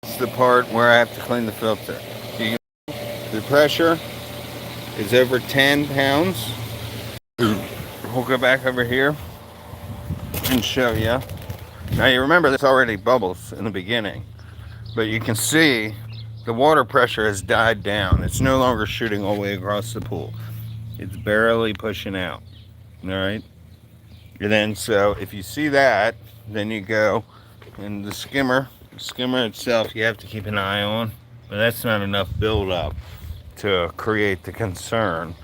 It's the part where I have to clean the filter. You the pressure is over 10 pounds. We'll go back over here and show you. Now you remember there's already bubbles in the beginning, but you can see the water pressure has died down. It's no longer shooting all the way across the pool. It's barely pushing out. All right. And then so if you see that, then you go and the skimmer. The skimmer itself, you have to keep an eye on, but that's not enough buildup to create the concern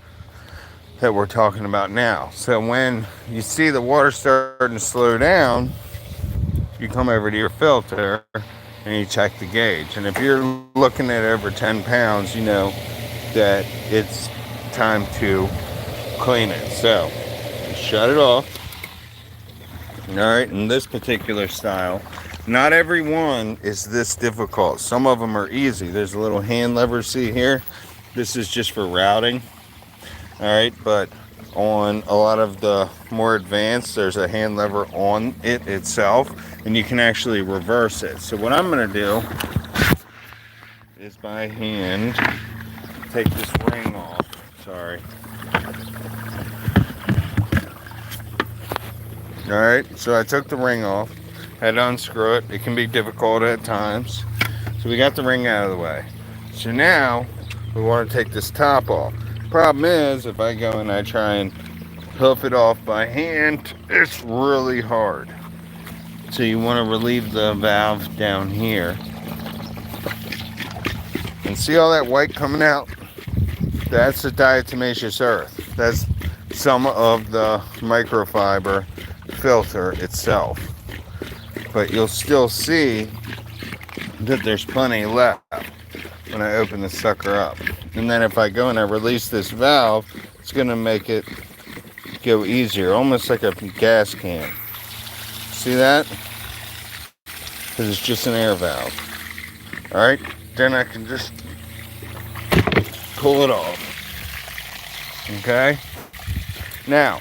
that we're talking about now. So when you see the water starting to slow down, you come over to your filter and you check the gauge. And if you're looking at over 10 pounds, you know that it's time to clean it. So shut it off. All right, in this particular style, not every one is this difficult. Some of them are easy. There's a little hand lever, see here? This is just for routing. All right, but on a lot of the more advanced, there's a hand lever on it itself, and you can actually reverse it. So what I'm gonna do is by hand take this ring off. Sorry. All right, so I took the ring off, had to unscrew it. It can be difficult at times. So we got the ring out of the way. So now we want to take this top off. Problem is, if I go and I try and hoof it off by hand, it's really hard. So you want to relieve the valve down here. And see all that white coming out? That's the diatomaceous earth. That's some of the microfiber filter itself. But you'll still see that there's plenty left when I open the sucker up. And then if I go and I release this valve, it's going to make it go easier, almost like a gas can. See that? Because it's just an air valve. Alright, then I can just pull it off. Okay? Now,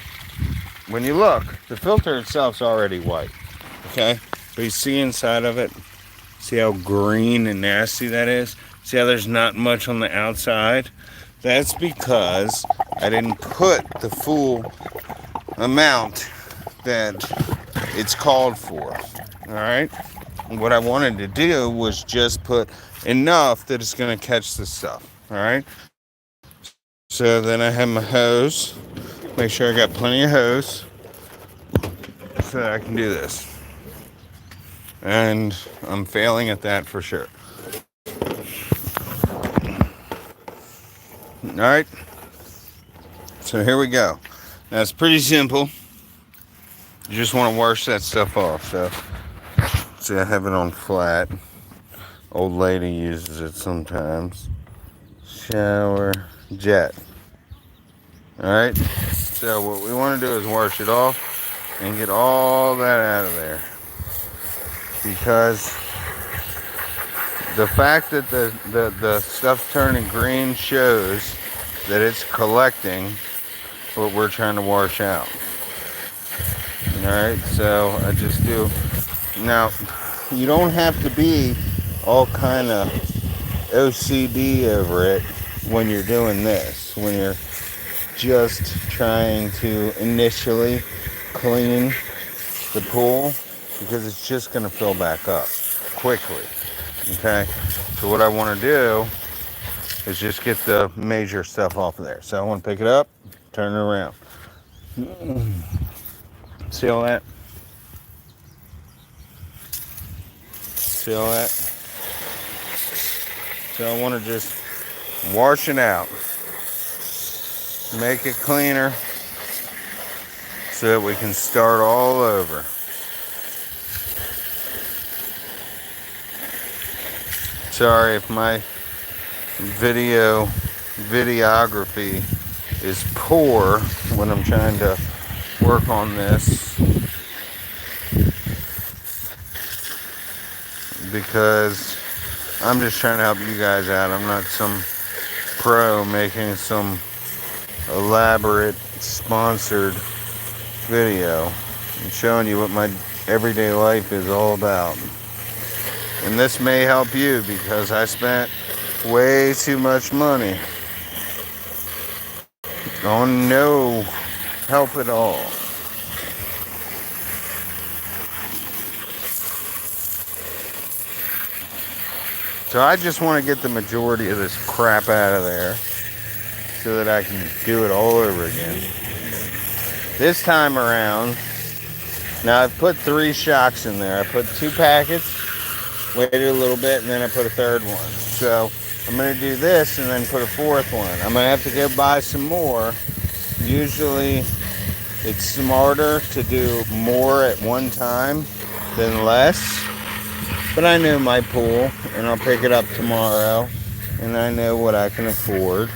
when you look, the filter itself's already white. Okay? But you see inside of it? See how green and nasty that is? See how there's not much on the outside? That's because I didn't put the full amount that it's called for. Alright? What I wanted to do was just put enough that it's going to catch the stuff. Alright? So then I have my hose. Make sure I got plenty of hose so that I can do this. And I'm failing at that for sure. Alright. So here we go. Now it's pretty simple. You just want to wash that stuff off. So, see, I have it on flat. Old lady uses it sometimes. Shower jet. Alright. So what we want to do is wash it off and get all that out of there. Because the fact that the stuff's turning green shows that it's collecting what we're trying to wash out. Alright, so I just do. Now, you don't have to be all kind of OCD over it when you're doing this. When you're just trying to initially clean the pool, because it's just going to fill back up quickly. Okay, so what I want to do is just get the major stuff off of there. So I want to pick it up, turn it around. See all that? See all that? So I want to just wash it out, make it cleaner so that we can start all over. Sorry if my videography is poor when I'm trying to work on this, because I'm just trying to help you guys out. I'm not some pro making some elaborate sponsored video. I'm showing you what my everyday life is all about. And this may help you because I spent way too much money on no help at all. So I just want to get the majority of this crap out of there so that I can do it all over again. This time around, now I've put 3 shocks in there. I put 2 packets, waited a little bit, and then I put a 3rd one. So I'm going to do this and then put a 4th one. I'm going to have to go buy some more. Usually it's smarter to do more at one time than less. But I know my pool, and I'll pick it up tomorrow, and I know what I can afford.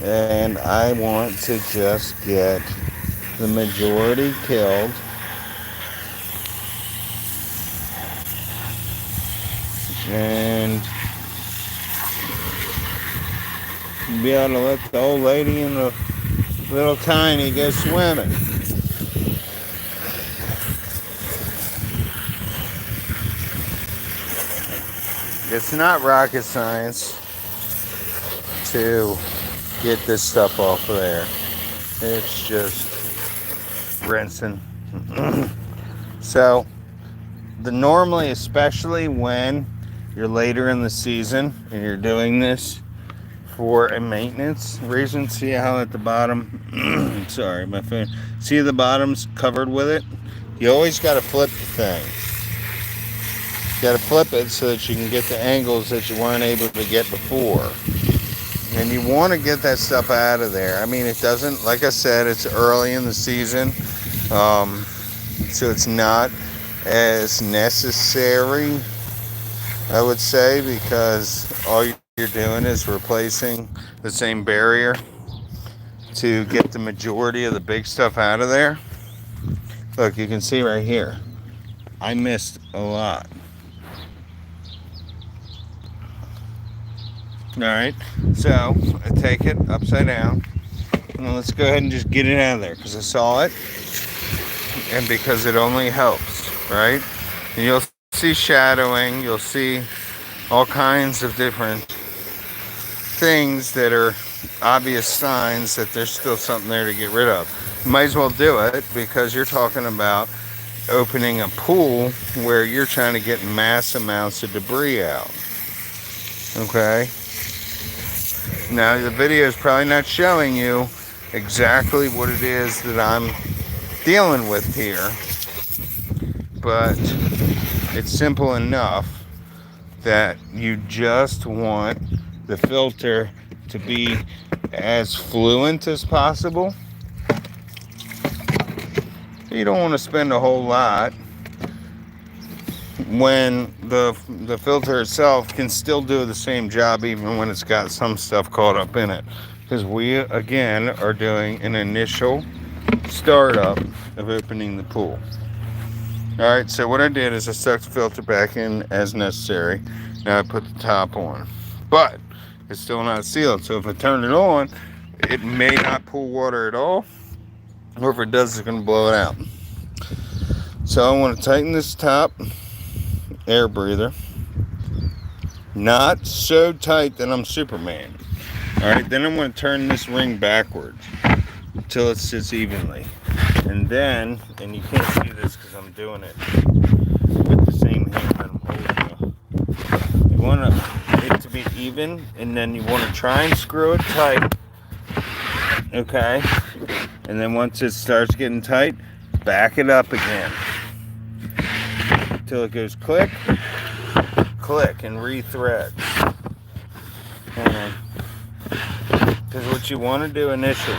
And I want to just get the majority killed. And be able to let the old lady and the little tiny go swimming. It's not rocket science to get this stuff off of there. It's just rinsing. So, normally, especially when you're later in the season and you're doing this for a maintenance reason, see how at the bottom, sorry, my phone, see the bottom's covered with it? You always got to flip the thing. You got to flip it so that you can get the angles that you weren't able to get before. And you want to get that stuff out of there. I mean, it doesn't, like I said, it's early in the season. So it's not as necessary, I would say, because all you're doing is replacing the same barrier to get the majority of the big stuff out of there. Look, you can see right here, I missed a lot. Alright, so I take it upside down, and let's go ahead and just get it out of there, because I saw it, and because it only helps, right? And you'll see shadowing, you'll see all kinds of different things that are obvious signs that there's still something there to get rid of. You might as well do it, because you're talking about opening a pool where you're trying to get mass amounts of debris out. Okay? Now, the video is probably not showing you exactly what it is that I'm dealing with here, but it's simple enough that you just want the filter to be as fluent as possible. You don't want to spend a whole lot when the filter itself can still do the same job even when it's got some stuff caught up in it, because we again are doing an initial startup of opening the pool. Alright, so what I did is I stuck the filter back in as necessary. Now I put the top on, but it's still not sealed, so if I turn it on, it may not pull water at all, or if it does, it's going to blow it out. So I want to tighten this top air breather, not so tight that I'm Superman. Alright, then I'm going to turn this ring backwards until it sits evenly, and then, and you can't see this because I'm doing it with the same hand that I'm holding you want it to be even, and then you want to try and screw it tight, okay, and then once it starts getting tight, back it up again until it goes click, click, and re-thread. Because what you want to do initially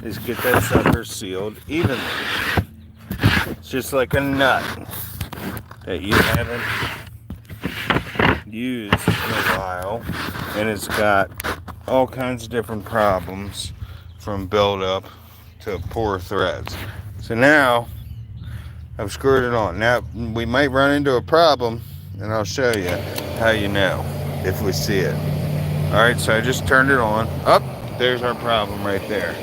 is get that sucker sealed evenly. It's just like a nut that you haven't used in a while, and it's got all kinds of different problems from buildup to poor threads. So now I've screwed it on. Now we might run into a problem, and I'll show you how you know if we see it. Alright, so I just turned it on. Up, there's our problem right there.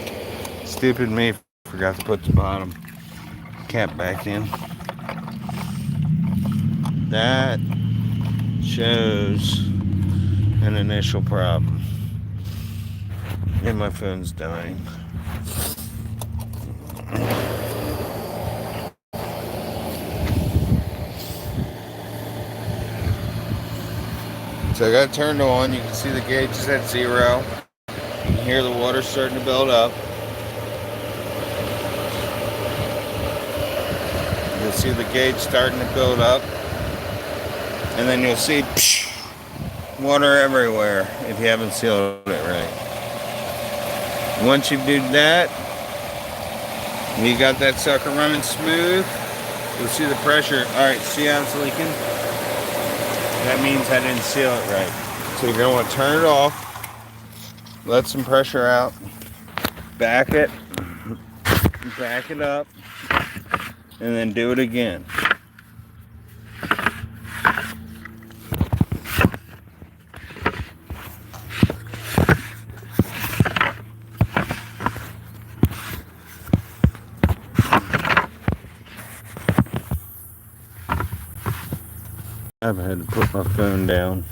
Stupid me, forgot to put the bottom cap back in. That shows an initial problem. And my phone's dying. So I got it turned on. You can see the gauge is at 0. You can hear the water starting to build up. You'll see the gauge starting to build up. And then you'll see water everywhere if you haven't sealed it right. Once you do that, you got that sucker running smooth. You'll see the pressure. Alright, see how it's leaking? That means I didn't seal it right. So you're going to want to turn it off, let some pressure out, back it up, and then do it again. I've had to put my phone down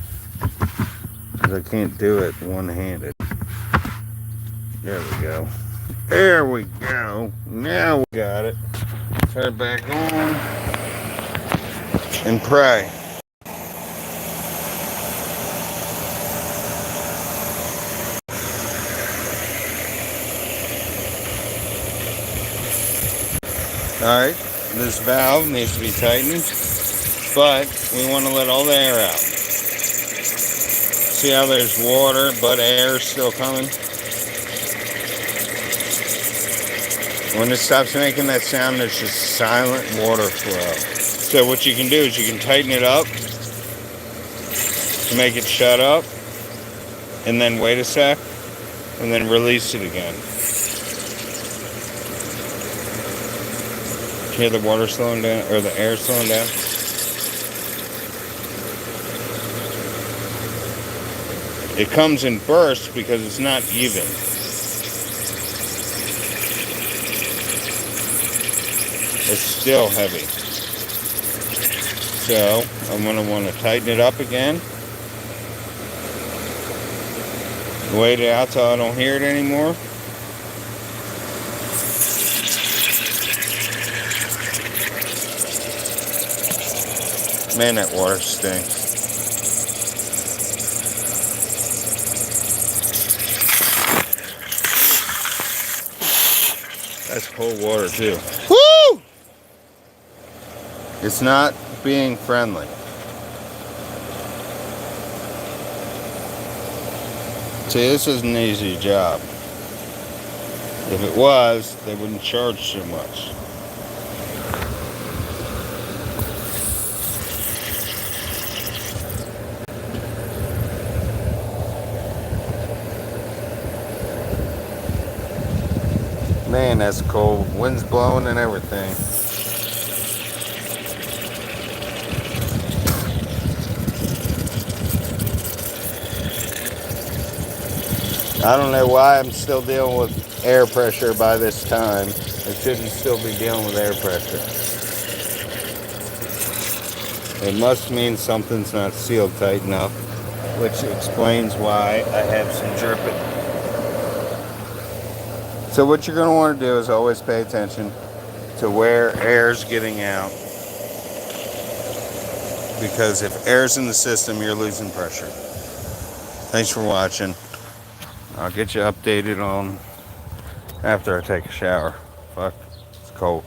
because I can't do it one-handed. There we go. There we go. Now we got it. Turn it back on and pray. Alright, this valve needs to be tightened, but we want to let all the air out. See how there's water, but air is still coming? When it stops making that sound, there's just silent water flow. So what you can do is you can tighten it up to make it shut up, and then wait a sec, and then release it again. Hear the water slowing down, or the air slowing down? It comes in bursts because it's not even. It's still heavy. So I'm going to want to tighten it up again. Wait it out till I don't hear it anymore. Man, that water stinks. That's cold water too. Woo! It's not being friendly. See, this is an easy job. If it was, they wouldn't charge so much. Man, that's cold. Wind's blowing and everything. I don't know why I'm still dealing with air pressure by this time. I shouldn't still be dealing with air pressure. It must mean something's not sealed tight enough, which explains why I have some dripping. So what you're going to want to do is always pay attention to where air's getting out. Because if air's in the system, you're losing pressure. Thanks for watching. I'll get you updated on after I take a shower. Fuck, it's cold.